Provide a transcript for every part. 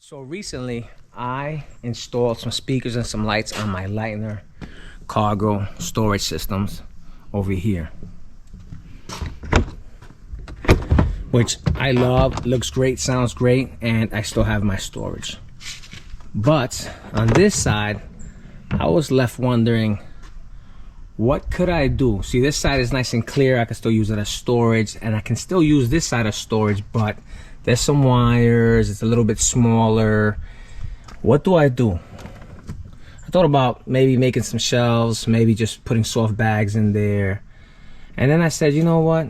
So recently, I installed some speakers and some lights on my Lightner cargo storage systems over here, which I love. Looks great, sounds great, and I still have my storage. But on this side, I was left wondering, what could I do? See, this side is nice and clear. I can still use it as storage, and I can still use this side as storage, but there's some wires. It's a little bit smaller. What do? I thought about maybe making some shelves, maybe just putting soft bags in there. And then I said, you know what?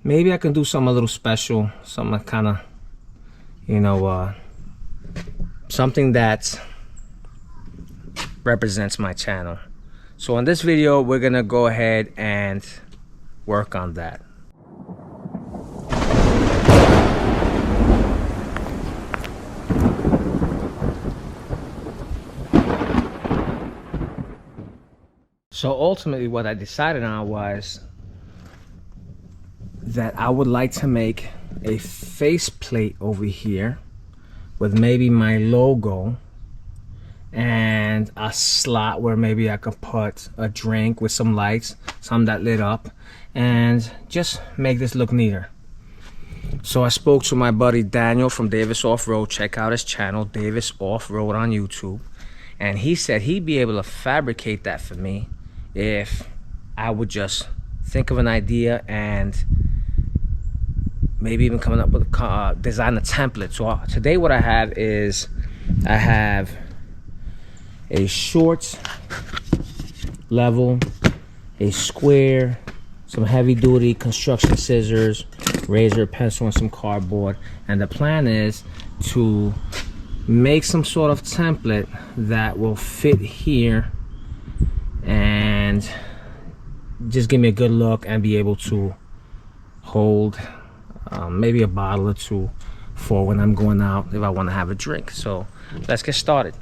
Maybe I can do something a little special, something kind of, you know, something that represents my channel. So in this video, we're gonna go ahead and work on that. So ultimately what I decided on was that I would like to make a faceplate over here with maybe my logo and a slot where maybe I could put a drink with some lights, some that lit up, and just make this look neater. So I spoke to my buddy Daniel from Davis Off-Road. Check out his channel, Davis Off-Road on YouTube. And he said he'd be able to fabricate that for me if I would just think of an idea and maybe even coming up with design a template. So today what I have is I have a short level, a square, some heavy duty construction scissors, razor, pencil, and some cardboard. And the plan is to make some sort of template that will fit here and just give me a good look and be able to hold maybe a bottle or two for when I'm going out if I want to have a drink. So let's get started.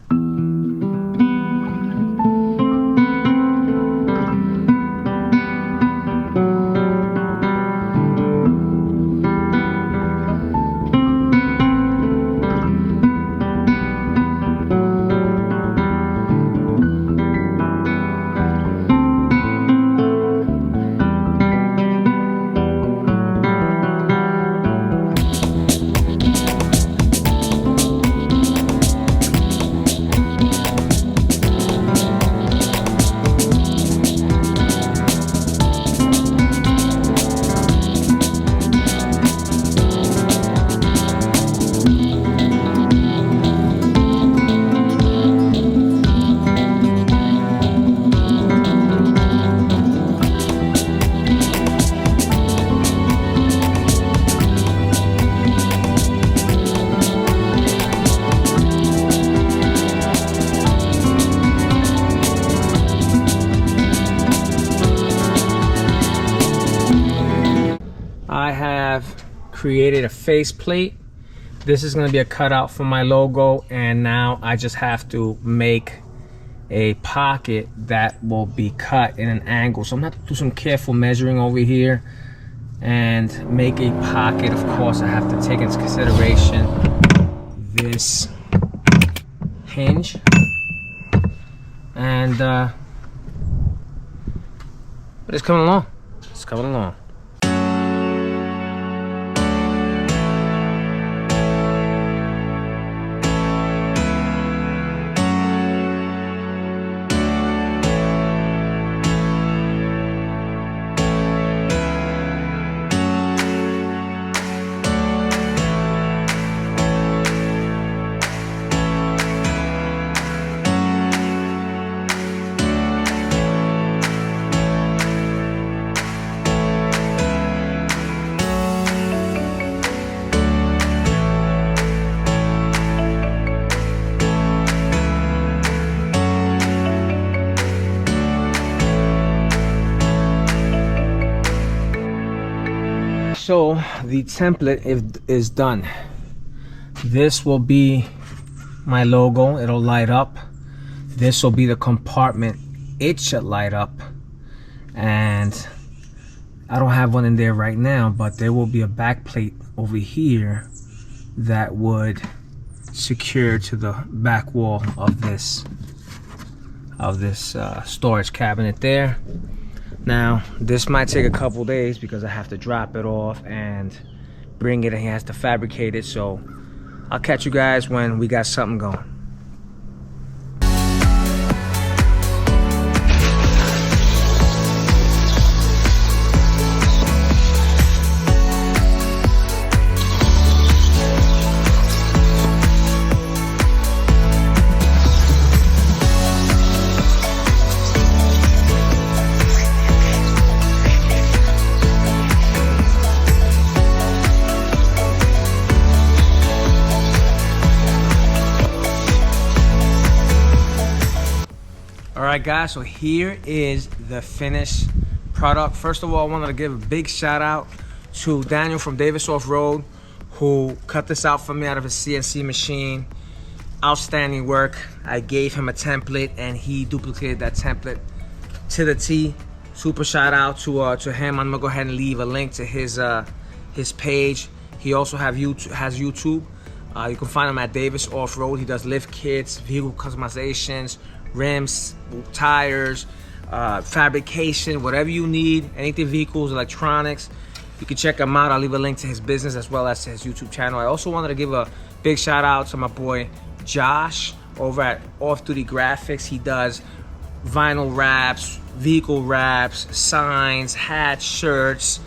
I have created a faceplate. This is going to be a cutout for my logo, and now I just have to make a pocket that will be cut in an angle. So I'm going to have to do some careful measuring over here and make a pocket. Of course, I have to take into consideration this hinge, and but it's coming along. It's coming along. So the template is done. This will be my logo. It'll light up. This will be the compartment. It should light up. And I don't have one in there right now, but there will be a back plate over here that would secure to the back wall of this storage cabinet there. Now this might take a couple days because I have to drop it off and bring it, and he has to fabricate it. So I'll catch you guys when we got something going. Alright guys, so here is the finished product. First of all, I wanted to give a big shout out to Daniel from Davis Off-Road, who cut this out for me out of his CNC machine. Outstanding work. I gave him a template and he duplicated that template to the T. Super shout out to him. I'm gonna go ahead and leave a link to his page. He also has YouTube. You can find him at Davis Off-Road. He does lift kits, vehicle customizations, rims, tires, fabrication, whatever you need, anything vehicles, electronics, you can check him out. I'll leave a link to his business as well as his YouTube channel. I also wanted to give a big shout out to my boy Josh over at Off Duty Graphics. He does vinyl wraps, vehicle wraps, signs, hats, shirts.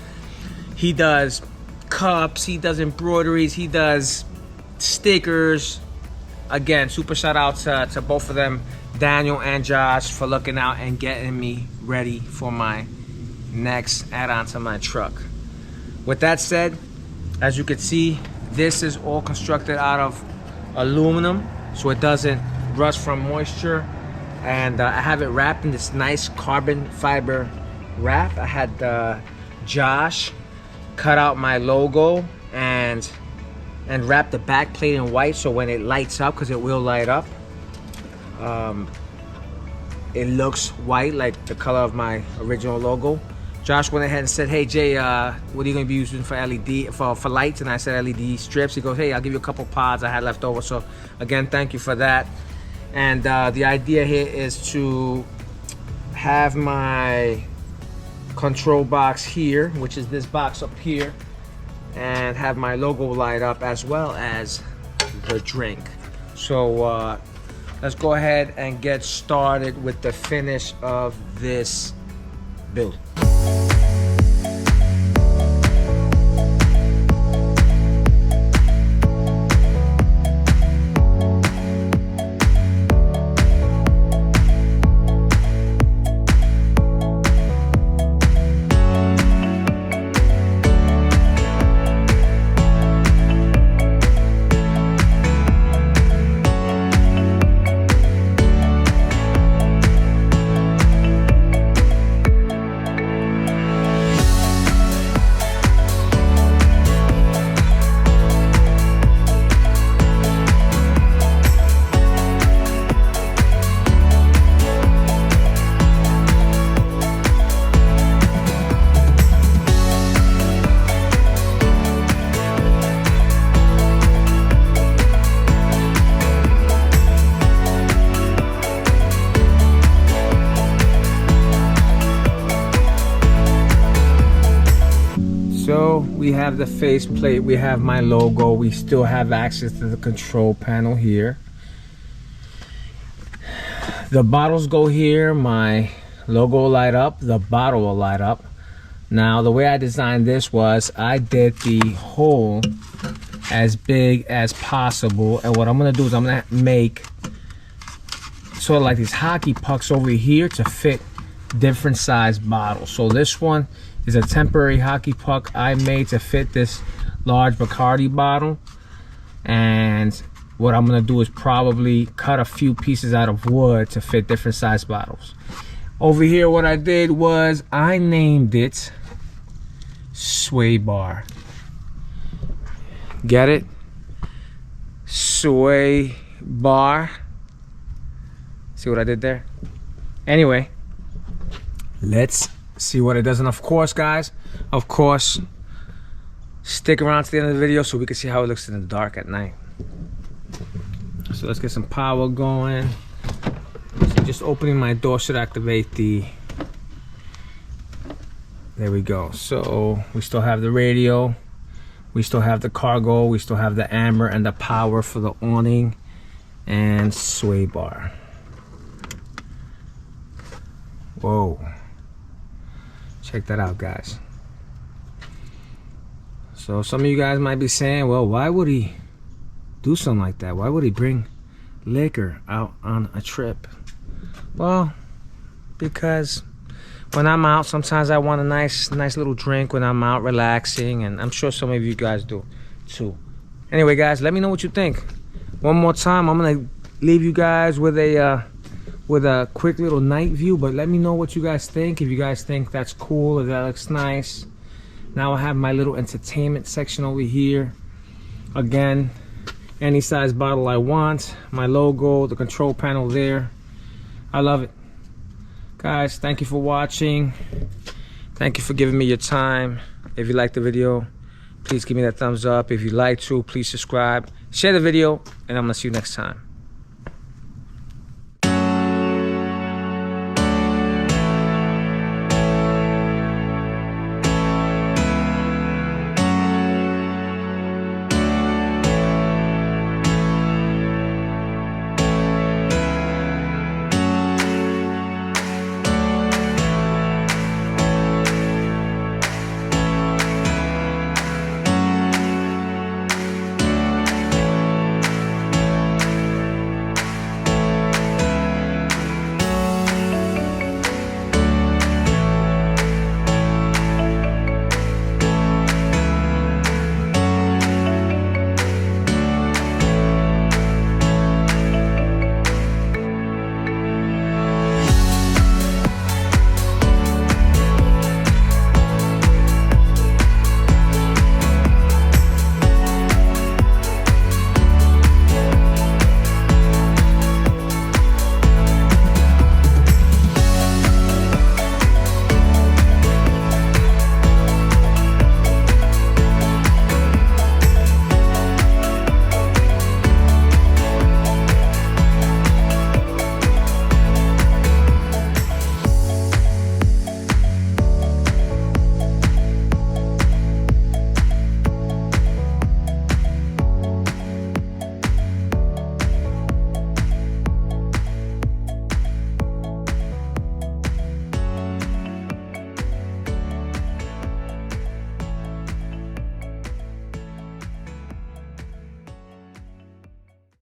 He does cups, he does embroideries, he does stickers. Again, super shout out to both of them, Daniel and Josh, for looking out and getting me ready for my next add-on to my truck. With that said, as you can see, this is all constructed out of aluminum so it doesn't rust from moisture, and I have it wrapped in this nice carbon fiber wrap. I had Josh cut out my logo and wrap the back plate in white, so when it lights up, because it will light up, it looks white like the color of my original logo. Josh went ahead and said, hey Jay, what are you gonna be using for LED, for lights? And I said LED strips. He goes, hey, I'll give you a couple pods I had left over. So again, thank you for that. And the idea here is to have my control box here, which is this box up here, and have my logo light up as well as the drink. So let's go ahead and get started with the finish of this build. So we have the face plate, we have my logo, we still have access to the control panel here. The bottles go here, my logo will light up, the bottle will light up. Now the way I designed this was I did the hole as big as possible, and what I'm gonna do is I'm gonna make sort of like these hockey pucks over here to fit different size bottles. So this one is a temporary hockey puck I made to fit this large Bacardi bottle, and what I'm gonna do is probably cut a few pieces out of wood to fit different size bottles. Over here what I did was I named it Sway Bar. Get it? Sway Bar. See what I did there? Anyway, let's see what it does. And of course guys, of course, Stick around to the end of the video so we can see how it looks in the dark at night. So let's get some power going. So just opening my door should activate the... There we go. So we still have the radio. We still have the cargo. We still have the amber and the power for the awning and sway bar. Whoa. Check that out, guys. So some of you guys might be saying, well, why would he do something like that? Why would he bring liquor out on a trip? Well, because when I'm out, sometimes I want a nice little drink when I'm out relaxing, and I'm sure some of you guys do too. Anyway, guys, let me know what you think. One more time, I'm gonna leave you guys with a quick little night view, but let me know what you guys think. If you guys think that's cool, if that looks nice. Now I have my little entertainment section over here. Again, any size bottle I want. My logo, the control panel there. I love it. Guys, thank you for watching. Thank you for giving me your time. If you liked the video, please give me that thumbs up. If you'd like to, please subscribe. Share the video, and I'm gonna see you next time.